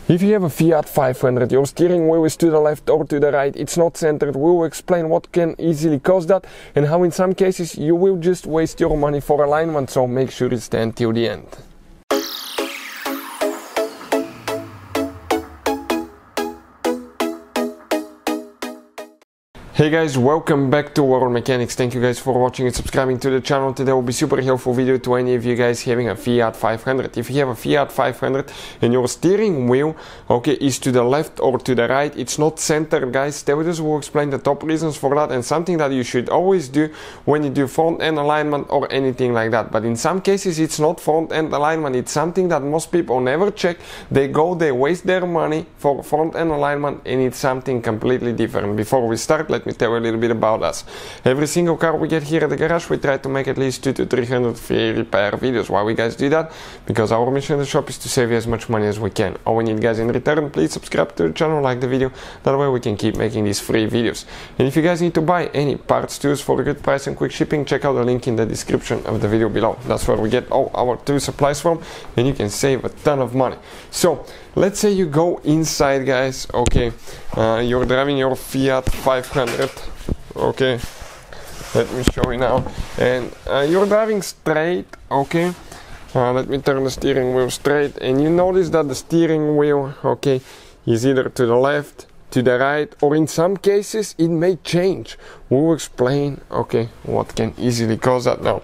If you have a Fiat 500, your steering wheel is to the left or to the right, it's not centered, we will explain what can easily cause that and how in some cases you will just waste your money for alignment, so make sure you stay until the end. Hey guys, welcome back to World Mechanics. Thank you guys for watching and subscribing to the channel. Today will be super helpful video to any of you guys having a Fiat 500. If you have a Fiat 500 and your steering wheel, okay, is to the left or to the right, it's not centered, guys. Tevidus will explain the top reasons for that and something that you should always do when you do front end alignment or anything like that. But in some cases it's not front end alignment, it's something that most people never check. They waste their money for front end alignment and it's something completely different. Before we start, let me tell you a little bit about us. Every single car we get here at the garage, we try to make at least 200 to 300 free repair videos. Why we guys do that? Because our mission in the shop is to save you as much money as we can. All we need, guys, in return, please subscribe to the channel, like the video, that way we can keep making these free videos. And if you guys need to buy any parts tools for a good price and quick shipping, check out the link in the description of the video below. That's where we get all our tool supplies from and you can save a ton of money. So let's say you go inside, guys, okay, you're driving your Fiat 500, okay, let me show you now, and you're driving straight, okay, let me turn the steering wheel straight, and you notice that the steering wheel, okay, is either to the left, to the right, or in some cases it may change. We'll explain, okay, what can easily cause that. Now,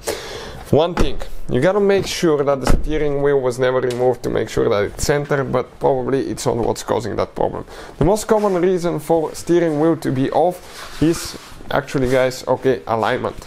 one thing, you gotta make sure that the steering wheel was never removed to make sure that it's centered, but probably it's not what's causing that problem. The most common reason for steering wheel to be off is actually, guys, okay, alignment.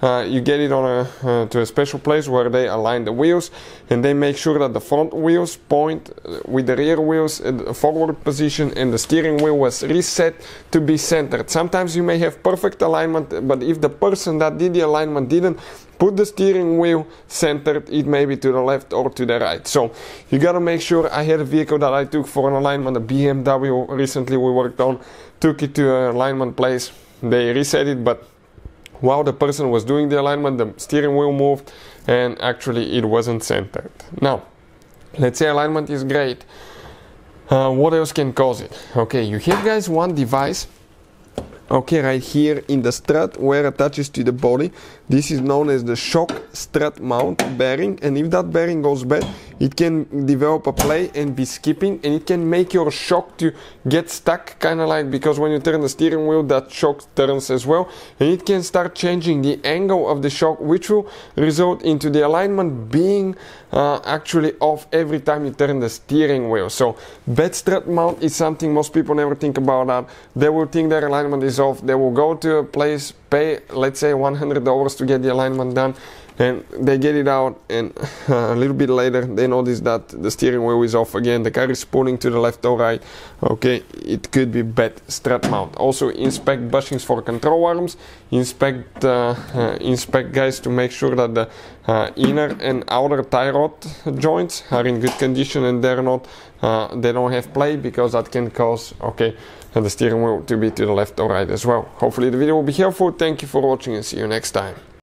You get it on to a special place where they align the wheels and they make sure that the front wheels point with the rear wheels in the forward position and the steering wheel was reset to be centered. Sometimes you may have perfect alignment, but if the person that did the alignment didn't put the steering wheel centered, it may be to the left or to the right. So you gotta make sure. I had a vehicle that I took for an alignment, a BMW recently we worked on, took it to an alignment place, they reset it, but while the person was doing the alignment, the steering wheel moved and actually it wasn't centered. Now, let's say alignment is great. What else can cause it? Okay, you have, guys, one device, okay, right here in the strut where it attaches to the body. This is known as the shock strut mount bearing, and if that bearing goes bad, it can develop a play and be skipping, and it can make your shock to get stuck, kind of like, because when you turn the steering wheel, that shock turns as well, and it can start changing the angle of the shock, which will result into the alignment being actually off every time you turn the steering wheel. So bad strut mount is something most people never think about. That they will think their alignment is off, they will go to a place, pay, let's say, $100 to get the alignment done, and they get it out, and a little bit later they notice that the steering wheel is off again, the car is spooning to the left or right. Okay, it could be bad strut mount. Also inspect bushings for control arms, inspect guys, to make sure that the inner and outer tie rod joints are in good condition and they're not they don't have play, because that can cause, okay, the steering wheel to be to the left or right as well. Hopefully the video will be helpful. Thank you for watching and see you next time.